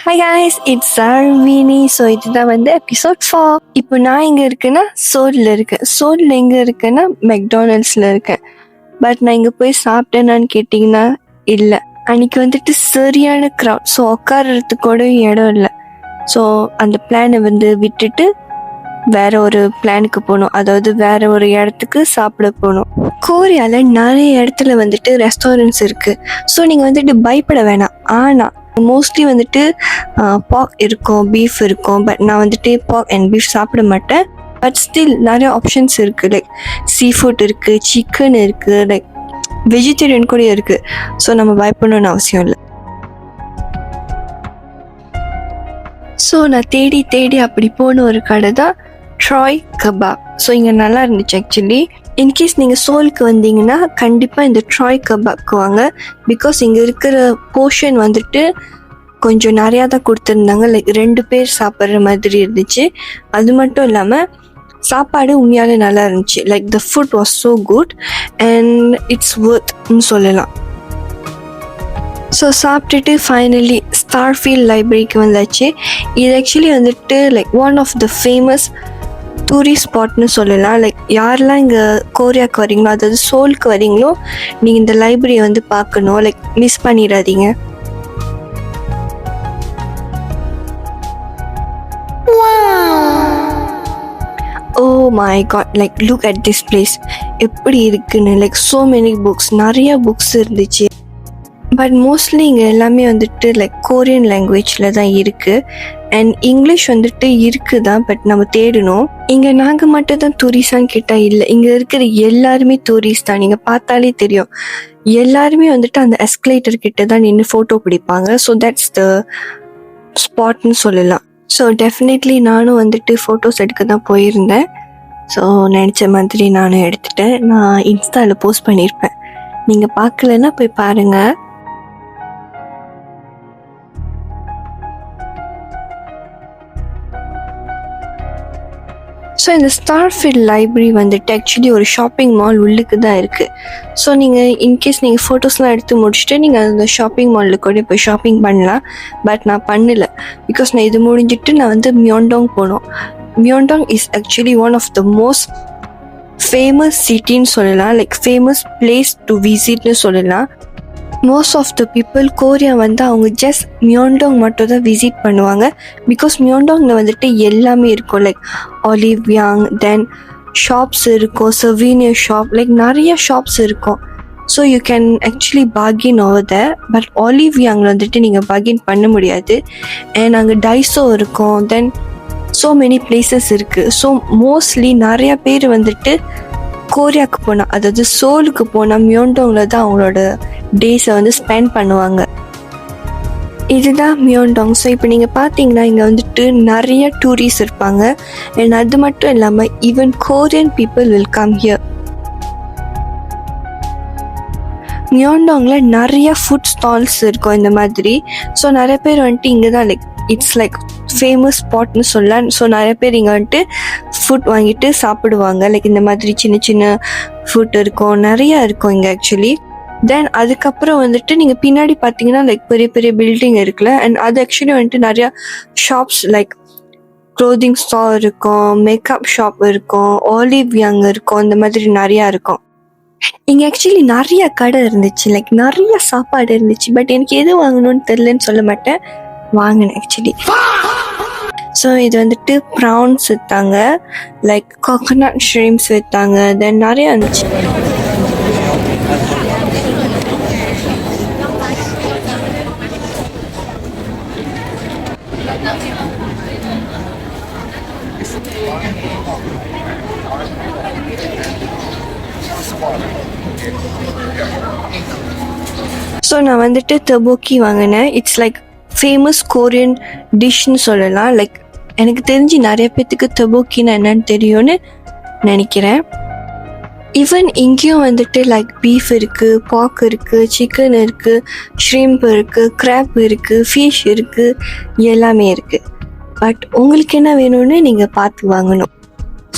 Hi guys, it's Sarvini. So இதுதான் episode 4. இப்போ நான் எங்கே இருக்கேன்னா சோலில் இருக்கேன். சோலில் எங்கே இருக்கேன்னா மெக்டானல்ட்ஸில் இருக்கேன். பட் நான் இங்கே போய் சாப்பிட்டேனான்னு கேட்டிங்கன்னா இல்லை. அன்றைக்கி சரியான க்ரௌட். ஸோ உட்காரத்துக்கு கூட இடம் இல்லை. ஸோ அந்த பிளானை விட்டுட்டு வேற ஒரு பிளானுக்கு போகணும். அதாவது வேற ஒரு இடத்துக்கு சாப்பிட போகணும். கோரியாவில் நிறைய இடத்துல ரெஸ்டாரண்ட்ஸ் இருக்குது. ஸோ நீங்கள் பயப்பட வேணாம். ஆனால் மோஸ்ட்லி பாக் இருக்கும், பீஃப் இருக்கும். பட் நான் பாக் அண்ட் பீஃப் சாப்பிட மாட்டேன். பட் ஸ்டில் நிறைய ஆப்ஷன்ஸ் இருக்குது. லைக் சீ ஃபுட் இருக்குது, சிக்கன் இருக்குது, லைக் வெஜிடேரியன் கூட இருக்குது. ஸோ நம்ம பயப்படணும்னு அவசியம் இல்லை. ஸோ நான் தேடி அப்படி போன ஒரு கடை தான் ட்ராய் கபாப். ஸோ இங்கே நல்லா இருந்துச்சு ஆக்சுவலி. இன்கேஸ் நீங்கள் சோலுக்கு வந்தீங்கன்னா கண்டிப்பாக இந்த ட்ராய் கபாப்க்கு வாங்க. பிகாஸ் இங்கே இருக்கிற போர்ஷன் கொஞ்சம் நிறையா தான் கொடுத்துருந்தாங்க. லைக் 2 பேர் சாப்பிட்ற மாதிரி இருந்துச்சு. அது மட்டும் இல்லாமல் சாப்பாடு உண்மையாலே நல்லா இருந்துச்சு. Like the food was so good and it's ஒர்த்னு சொல்லலாம். ஸோ சாப்பிட்டுட்டு ஃபைனலி ஸ்டார்ஃபீல்ட் லைப்ரரிக்கு வந்தாச்சு. இது actually like one of the famous tourist ஸ்பாட்னு சொல்லலாம். லைக் யாரெல்லாம் இங்கே கோரியாவுக்கு வரீங்களோ, அதாவது சோலுக்கு வரீங்களோ, நீங்கள் இந்த லைப்ரரியை பார்க்கணும். லைக் மிஸ் பண்ணிடாதீங்க. Oh my God, like look at this place எப்படி இருக்குன்னு. லைக் ஸோ மெனி புக்ஸ், நிறைய புக்ஸ் இருந்துச்சு. பட் மோஸ்ட்லி இங்கே எல்லாமே லைக் கோரியன் லாங்குவேஜில் தான் இருக்குது. அண்ட் இங்கிலீஷ் இருக்குது தான், பட் நம்ம தேடணும். இங்கே நாங்கள் மட்டும் தான் டூரிஸ்டான்னு கேட்டால் இல்லை. இங்கே இருக்கிற எல்லாருமே டூரிஸ்ட் தான். நீங்கள் பார்த்தாலே தெரியும். எல்லாருமே அந்த எஸ்கலேட்டர் கிட்ட தான் நின்று ஃபோட்டோ பிடிப்பாங்க. ஸோ தட்ஸ் த ஸ்பாட்னு சொல்லலாம். ஸோ டெஃபினெட்லி நானும் ஃபோட்டோஸ் எடுக்க தான் போயிருந்தேன். ஸோ நினச்ச மாதிரி நானும் எடுத்துட்டேன். நான் இன்ஸ்டாவில் போஸ்ட் பண்ணியிருப்பேன். நீங்கள் பார்க்கலன்னா போய் பாருங்கள். ஸோ இந்த ஸ்டார்ஃபீல்ட் லைப்ரரி ஆக்சுவலி ஒரு ஷாப்பிங் மால் உள்ளுக்கு தான் இருக்குது. ஸோ நீங்கள் இன்கேஸ் நீங்கள் ஃபோட்டோஸ்லாம் எடுத்து முடிச்சுட்டு நீங்கள் அந்த ஷாப்பிங் மாலில் கூட போய் ஷாப்பிங் பண்ணலாம். பட் நான் பண்ணலை. பிகாஸ் நான் இது முடிஞ்சிட்டு நான் மியோண்டாங் போனோம். Myeongdong is actually one of the most famous சிட்டின்னு சொல்லலாம். லைக் ஃபேமஸ் பிளேஸ் டு விசிட்னு சொல்லலாம். Most of the people Korea அவங்க ஜஸ்ட் மியோண்டாங் மட்டும் தான் விசிட் பண்ணுவாங்க. பிகாஸ் மியோண்டாங்கில் எல்லாமே இருக்கும். லைக் ஆலிவ்யாங், தென் ஷாப்ஸ் இருக்கும், சவீனியர் ஷாப், லைக் நிறைய ஷாப்ஸ் இருக்கும். So you can actually parking over the. பட் ஆலிவ்யாங்கில் நீங்கள் பார்கின் பண்ண முடியாது. அண்ட் அங்கே டைஸோ இருக்கும். தென் ஸோ மெனி பிளேசஸ் இருக்குது. ஸோ மோஸ்ட்லி நிறையா பேர் கோரியாவுக்கு போனால், அதாவது சோலுக்கு போனால் மியோண்டாங்கில் தான் அவங்களோட டேஸை ஸ்பெண்ட் பண்ணுவாங்க. இதுதான் மியோண்டாங். ஸோ இப்போ நீங்கள் பார்த்தீங்கன்னா இங்கே நிறைய டூரிஸ்ட் இருப்பாங்க. அண்ட் அது மட்டும் இல்லாமல் even Korean people will come here. மியோண்டாங்கில் நிறைய ஃபுட் ஸ்டால்ஸ் இருக்கும் இந்த மாதிரி. ஸோ நிறைய பேர் இங்கே தான் லைக் இட்ஸ் லைக் ஃபேமஸ் ஸ்பாட்னு சொல்லலாம். ஸோ நிறைய பேர் இங்கே ஃபுட் வாங்கிட்டு சாப்பிடுவாங்க. லைக் இந்த மாதிரி சின்ன சின்ன ஃபுட் இருக்கும், நிறையா இருக்கும் இங்கே ஆக்சுவலி. தென் அதுக்கப்புறம் நீங்கள் பின்னாடி பார்த்தீங்கன்னா லைக் பெரிய பெரிய பில்டிங் இருக்குல்ல. அண்ட் அது ஆக்சுவலி நிறையா ஷாப்ஸ் லைக் க்ளோதிங் ஸ்டால் இருக்கும், மேக்கப் ஷாப் இருக்கும், ஆலிவ்யாங் இருக்கும், இந்த மாதிரி நிறையா இருக்கும். இங்கே ஆக்சுவலி நிறைய கடை இருந்துச்சு. லைக் நிறைய சாப்பாடு இருந்துச்சு. பட் எனக்கு எது வாங்கணும்னு தெரிலன்னு சொல்ல மாட்டேன், வாங்கினேன் ஆக்சுவலி. ஸோ இது ப்ரான்ஸ் விற்றாங்க, லைக் கோகோனட் ஷ்ரீம்ஸ் விற்றாங்க. தென் நிறையா இருந்துச்சு. ஸோ நான் தபோக்கி வாங்கினேன். இட்ஸ் லைக் ஃபேமஸ் கோரியன் டிஷ்னு சொல்லலாம். லைக் எனக்கு தெரிஞ்சு நிறைய பேர்த்துக்கு தபோக்கின்னா என்னன்னு தெரியும்னு நினைக்கிறேன். ஈவன் இங்கேயும் லைக் பீஃப் இருக்குது, பாக் இருக்குது, சிக்கன் இருக்குது, ஷ்ரிம்ப் இருக்குது, கிராப் இருக்குது, ஃபிஷ் இருக்குது, எல்லாமே இருக்குது. பட் உங்களுக்கு என்ன வேணும்னு நீங்கள் பார்த்து வாங்கணும்.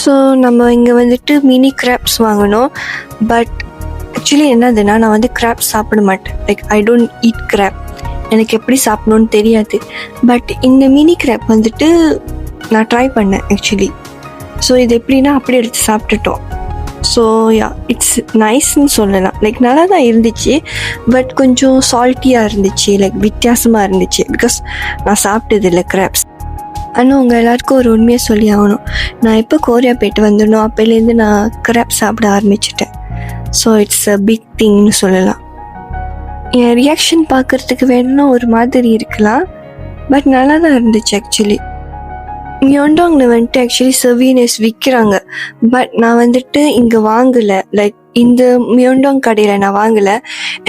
ஸோ நம்ம இங்கே மினி கிராப்ஸ் வாங்கணும். பட் ஆக்சுவலி என்னதுன்னா நான் கிராப் சாப்பிட மாட்டேன். Like I don't eat crab. எனக்கு எப்படி சாப்பிடணும்னு தெரியாது. பட் இந்த மினி கிராப் வந்துட்டு நான் ட்ரை பண்ணேன் ஆக்சுவலி. ஸோ இது எப்படின்னா அப்படியே எடுத்து சாப்பிட்டுட்டோம். ஸோ யா, இட்ஸ் நைஸ்ன்னு சொல்லலாம். லைக் நல்லா தான் இருந்துச்சு, பட் கொஞ்சம் சால்ட்டியாக இருந்துச்சு, லைக் வித்தியாசமாக இருந்துச்சு. பிகாஸ் நான் சாப்பிட்டது இல்லை கிராப்ஸ். ஆனால் உங்கள் எல்லாருக்கும் ஒரு உண்மையை சொல்லி ஆகணும். நான் எப்போ கொரியா போயிட்டு வந்துடணும் அப்போலேருந்து நான் கிராப் சாப்பிட ஆரம்பிச்சிட்டேன். ஸோ இட்ஸ் அ பிக் திங்னு சொல்லலாம். என் ரியாக்ஷன் பார்க்குறதுக்கு வேணும்னா ஒரு மாதிரி இருக்கலாம், பட் நல்லா தான் இருந்துச்சு ஆக்சுவலி. மியோண்டாங்கில் வந்துட்டு ஆக்சுவலி சர்வீனஸ் விற்கிறாங்க, பட் நான் வந்துட்டு இங்கே வாங்கலை. லைக் இந்த மியோண்டாங் கடையில் நான் வாங்கலை.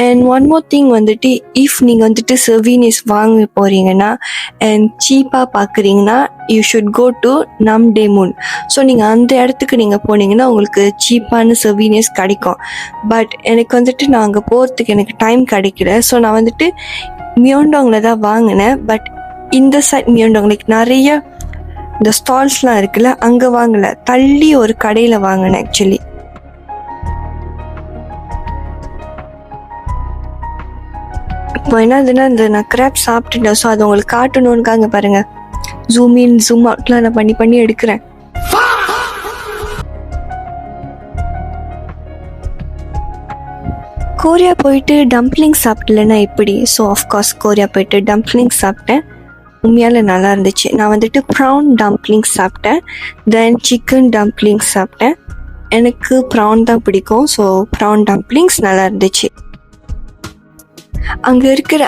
அண்ட் ஒன் மோர் திங் வந்துட்டு, இஃப் நீங்கள் வந்துட்டு சர்வீனஸ் வாங்க போகிறீங்கன்னா அண்ட் சீப்பாக பார்க்குறீங்கன்னா you should go to Namdaemun. So நீங்கள் அந்த இடத்துக்கு நீங்கள் போனீங்கன்னா உங்களுக்கு சீப்பான சர்வீனஸ் கிடைக்கும். பட் எனக்கு வந்துட்டு நான் அங்கே போகிறதுக்கு எனக்கு டைம் கிடைக்கல. ஸோ நான் வந்துட்டு மியோண்டாங்கில் தான் வாங்கினேன். பட் இந்த சைட் மியோண்டாங் லைக் நிறைய இந்த ஸ்டால்ஸ்லாம் இருக்குல்ல, அங்கே வாங்கலை, தள்ளி ஒரு கடையில் வாங்கினேன் ஆக்சுவலி. இப்போ என்னதுன்னா, இந்த நான் கிராப் சாப்பிட்டுட்டேன். ஸோ அதை உங்களுக்கு காட்டணும்னுக்காங்க பாருங்க, ஜூம் இன் ஜூம் அவுட்லாம் நான் பண்ணி பண்ணி எடுக்கிறேன். கொரியா போயிட்டு டம்ப்ளிங் சாப்பிடலன்னா எப்படி? ஸோ ஆஃப்கோர்ஸ் கொரியா போயிட்டு டம்ப்ளிங் சாப்பிட்டேன். உண்மையால் நல்லா இருந்துச்சு. நான் வந்துட்டு ப்ரான் டம்ப்ளிங்ஸ் சாப்பிட்டேன், தென் சிக்கன் டம்ப்ளிங்ஸ் சாப்பிட்டேன். எனக்கு ப்ரான் தான் பிடிக்கும். ஸோ ப்ரான் டம்ப்ளிங்ஸ் நல்லா இருந்துச்சு. அங்கே இருக்கிற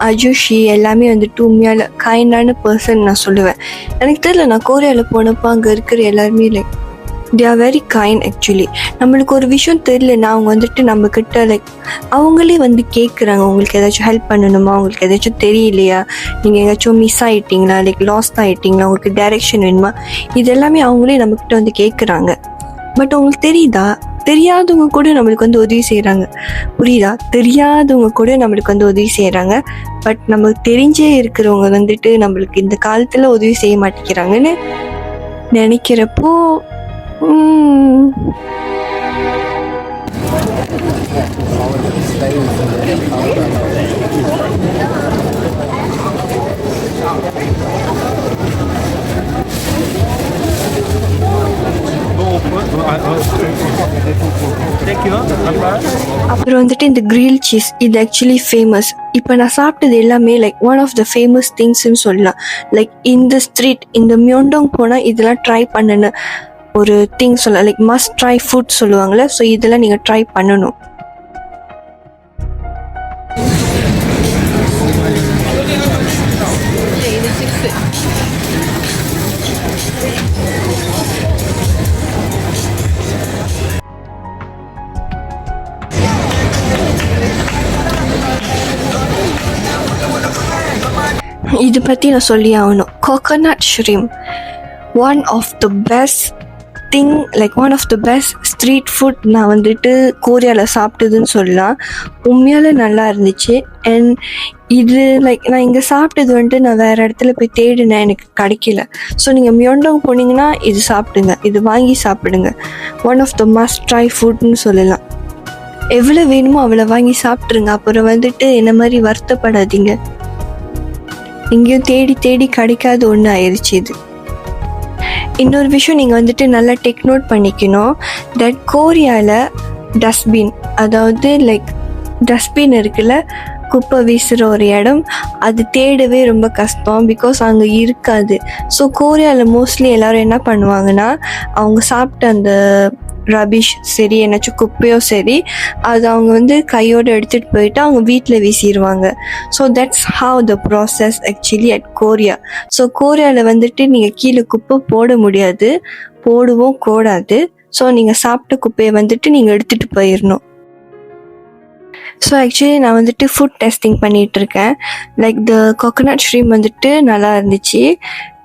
அஜுஷி எல்லாமே வந்துட்டு உண்மையால் கைண்டான பர்சன் நான் சொல்லுவேன். எனக்கு தெரியல, நான் கொரியாவில் போனப்போ அங்கே இருக்கிற எல்லாருமே like they are very kind actually. நம்மளுக்கு ஒரு விஷயம் தெரியலன்னா அவங்க வந்துட்டு நம்மக்கிட்ட லைக் அவங்களே வந்து கேட்குறாங்க, உங்களுக்கு ஏதாச்சும் ஹெல்ப் பண்ணணுமா, உங்களுக்கு ஏதாச்சும் தெரியலையா, நீங்கள் ஏதாச்சும் மிஸ் ஆகிட்டீங்களா, லைக் லாஸ்ட் ஆகிட்டீங்களா, உங்களுக்கு டைரெக்ஷன் வேணுமா, இது எல்லாமே அவங்களே நம்மக்கிட்ட வந்து கேட்குறாங்க. பட் உங்களுக்கு தெரியுதா, தெரியாதவங்க கூட நம்மளுக்கு வந்து உதவி செய்கிறாங்க. புரியுதா? தெரியாதவங்க கூட நம்மளுக்கு வந்து உதவி செய்கிறாங்க. பட் நமக்கு தெரிஞ்சே இருக்கிறவங்க வந்துட்டு நம்மளுக்கு இந்த காலத்தில் உதவி செய்ய மாட்டேங்கிறாங்கன்னு நினைக்கிறப்போ அப்புறம் வந்துட்டு இந்த கிரில் சீஸ், இது ஆக்சுவலி ஃபேமஸ். இப்போ நான் சாப்பிட்டது எல்லாமே like one of the famous திங்ஸ்ன்னு சொல்லலாம். லைக் இந்த ஸ்ட்ரீட், இந்த மியோண்டாங் போனால் இதெல்லாம் ட்ரை பண்ணணும் ஒரு திங் சொல்லலாம். லைக் மஸ்ட் ட்ரை ஃபுட் சொல்லுவாங்கள்ல, ஸோ இதெல்லாம் நீங்கள் ட்ரை பண்ணணும். இது பற்றி நான் சொல்லி ஆகணும். Coconut shrimp, one of the best thing, like one of the best street food நான் வந்துட்டு கொரியாவில் சாப்பிட்டதுன்னு சொல்லலாம். உண்மையால் நல்லா இருந்துச்சு. அண்ட் இது லைக் நான் இங்கே சாப்பிட்டது வந்துட்டு நான் வேறு இடத்துல போய் தேடினேன், எனக்கு கிடைக்கல. ஸோ நீங்கள் மியோண்டாங் போனீங்கன்னா இது சாப்பிடுங்க, இது வாங்கி சாப்பிடுங்க. One of the must try ஃபுட்னு சொல்லலாம். எவ்வளோ வேணுமோ அவ்வளோ வாங்கி சாப்பிட்ருங்க. அப்புறம் வந்துட்டு என்ன மாதிரி வருத்தப்படாதீங்க. எங்கேயும் தேடி தேடி கிடைக்காத ஒன்று ஆயிடுச்சு இது. இன்னொரு விஷயம் நீங்கள் வந்துட்டு நல்லா டேக் நோட் பண்ணிக்கணும். தட் கொரியாவில் டஸ்ட்பின், அதாவது லைக் டஸ்ட்பின் இருக்குல்ல, குப்பை வீசுகிற ஒரு இடம், அது தேடவே ரொம்ப கஷ்டம். பிகாஸ் அங்கே இருக்காது. ஸோ கொரியாவில் மோஸ்ட்லி எல்லோரும் என்ன பண்ணுவாங்கன்னா, அவங்க சாப்பிட்ட அந்த ரபிஷ் சரி, என்னாச்சும் குப்பையோ சரி, அது அவங்க வந்து கையோடு எடுத்துகிட்டு போயிட்டு அவங்க வீட்டில் வீசிடுவாங்க. So that's how the process actually at Korea. So கொரியாவில் வந்துட்டு நீங்கள் கீழே குப்பை போட முடியாது, போடவும் கூடாது. ஸோ நீங்கள் சாப்பிட்ட குப்பையை வந்துட்டு நீங்கள் எடுத்துகிட்டு போயிடணும். ஸோ ஆக்சுவலி நான் வந்துட்டு ஃபுட் டெஸ்டிங் பண்ணிகிட்ருக்கேன். லைக் த கோகோனட் ஷ்ரீம் வந்துட்டு நல்லா இருந்துச்சு.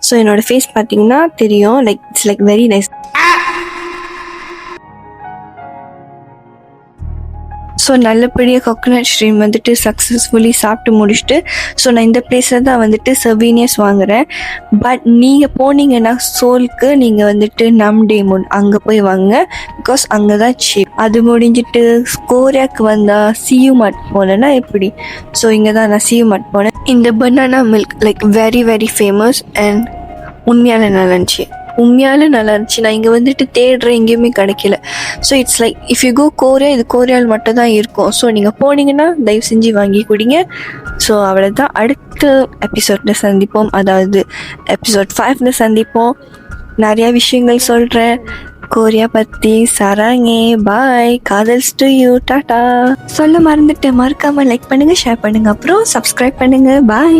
ஸோ என்னோடய ஃபேஸ் பார்த்தீங்கன்னா தெரியும், like it's like very nice. So நல்லபடியாக கோகோனட் ஸ்ட்ரீம் வந்துட்டு சக்ஸஸ்ஃபுல்லி சாப்பிட்டு முடிச்சுட்டு ஸோ நான் இந்த பிளேஸில் தான் வந்துட்டு சவீனியர்ஸ் வாங்குகிறேன். பட் நீங்கள் போனீங்கன்னா சோலுக்கு நீங்கள் வந்துட்டு நம்டேமுன் அங்கே போய் வாங்க, பிகாஸ் அங்கே தான் சீப். அது முடிஞ்சிட்டு கோரியாக்கு வந்தால் சியூ மார்ட் போனேன்னா எப்படி? ஸோ இங்கே தான் நான் சியூ மார்ட் போனேன். இந்த banana milk like very very famous and உண்மையான நல்லா இருந்துச்சு. நான் இங்கே வந்துட்டு தேடுறேன், எங்கேயுமே கிடைக்கல. So it's like if you go Korea, இது கோரியாவில் மட்டும் தான் இருக்கும். ஸோ நீங்கள் போனீங்கன்னா தயவு செஞ்சு வாங்கி குடிங்க. ஸோ அவ்வளோதான், அடுத்த எபிசோடில் சந்திப்போம், அதாவது எபிசோட் 5ல் சந்திப்போம். நிறையா விஷயங்கள் சொல்கிறேன் கோரியா பற்றி. சராங்கே பாய், காதல்ஸ் டு யூ, டாட்டா. சொல்ல மறந்துட்டேன், மறக்காமல் லைக் பண்ணுங்கள், ஷேர் பண்ணுங்கள், அப்புறம் சப்ஸ்கிரைப் பண்ணுங்கள். பாய்.